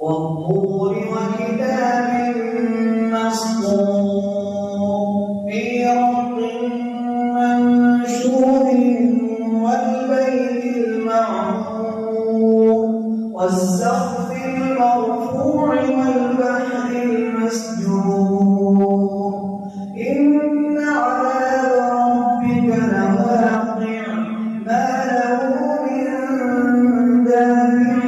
والطور وكتاب مسطور في رق منشور والبيت المعمور والسقف المرفوع والبحر المسجور إن عذاب ربك لواقع ما له من دافع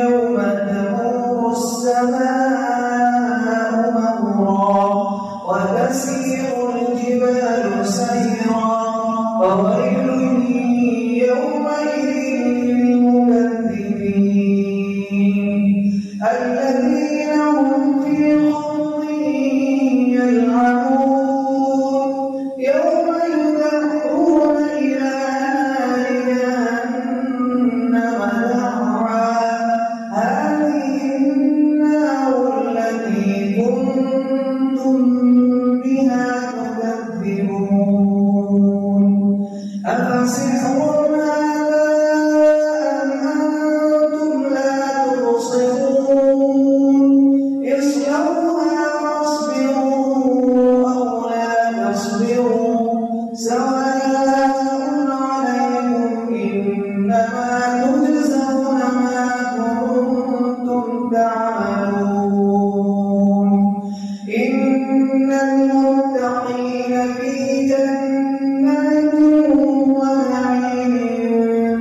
يوم تمور السماء مورا وتسير الجبال سيرا فويل يومئذ للمكذبين الذين هم في خوض يلعبون يوم يدعون إلى نار جهنم دعا هذه النار التي كنتم بها تكذبون أفسحر هذا أم أنتم لا تبصرون اصلوها فاصبروا أو لا تصبروا سواء عليكم إنما تجزون ما كنتم تعملون إن المتقين في جنات ونعيم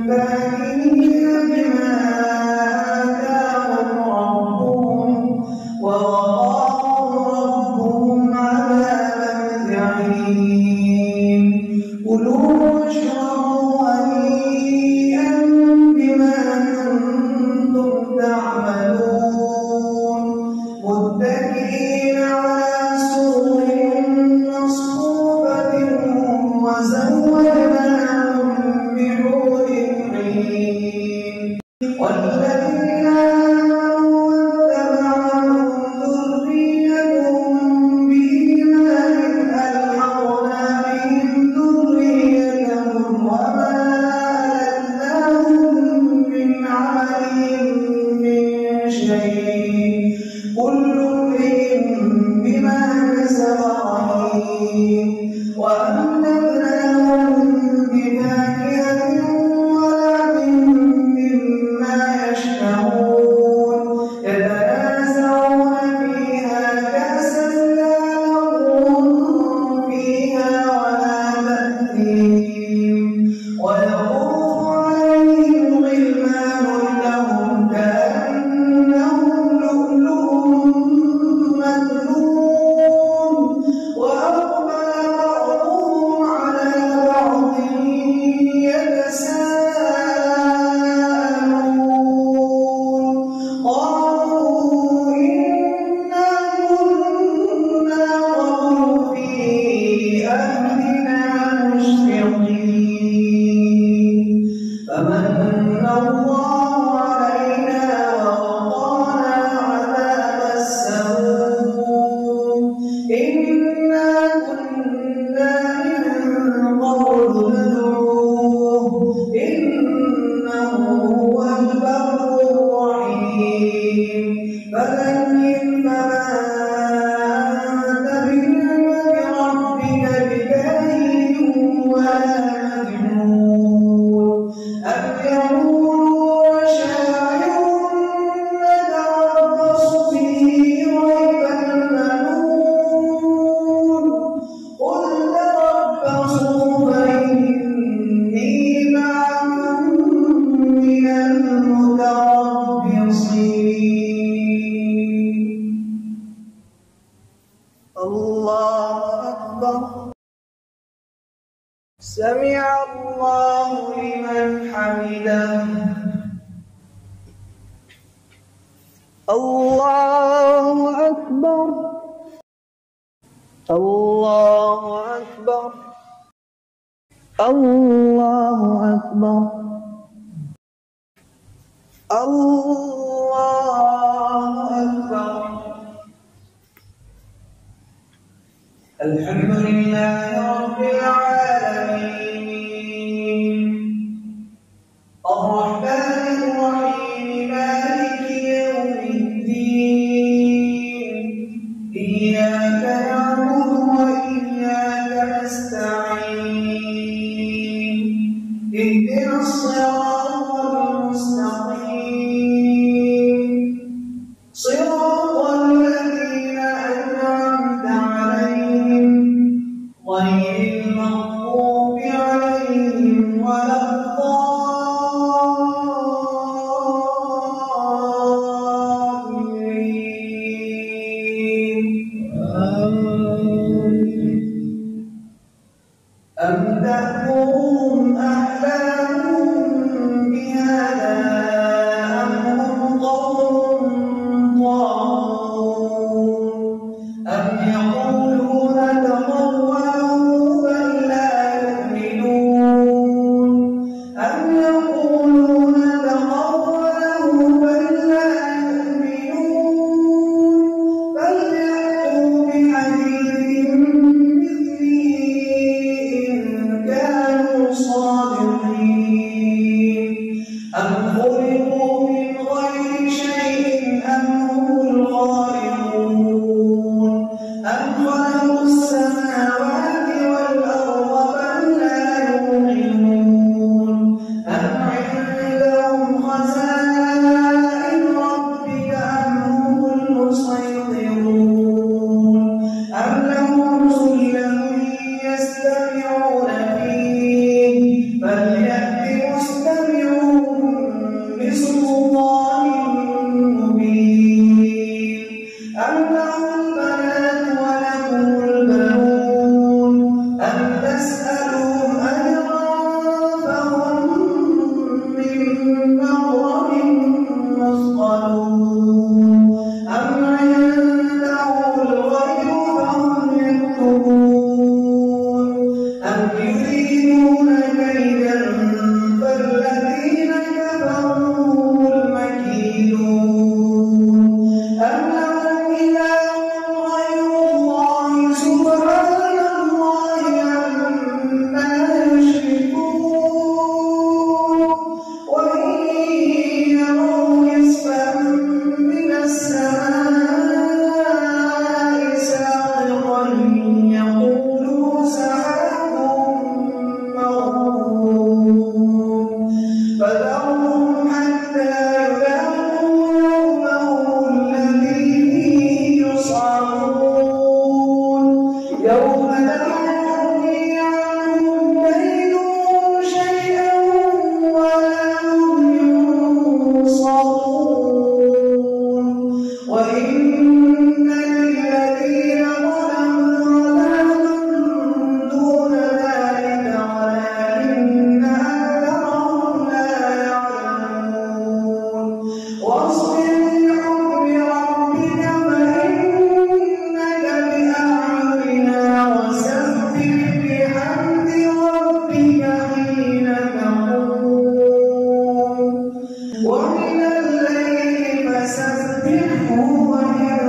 فاكهين بما آتاهم ربهم ووقاهم ربهم عذاب الجحيم كلوا واشربوا هنيئا بما كنتم تعملون متكئين على سرر مصفوفة وزوجناهم بحور عين والذين آمنوا واتبعتهم ذريتهم بإيمان ألحقنا بهم ذريتهم وما ألتناهم من عملهم من شيء كل امرئ بما كسب رهين وأمددناهم بفاكهة ولحم مما يشتهون يتنازعون فيها كأسا لا لغو فيها ولا تأثيم ويطوف عليهم غلمان لهم كأنهم لؤلؤ مكنون وأقبل بعضهم على بعض يتساءلون قالوا إنا كنا قبل في أهلنا مشفقين فمن الله علينا ووقانا عذاب السموم إنا كنا من قبل ندعوه إنه هو البر الرحيم فذكر فما أنت بنعمة ربك بكاهن ولا مجنون أم يقولون شاعر نتربص به ريب المنون قل تربصوا فإني معكم من المتربصين الله أكبر سمع الله لمن حمده الله أكبر الله أكبر الله أكبر الله أكبر الحمد لله رب العالمين الرحمن الرحيم مالك يوم هو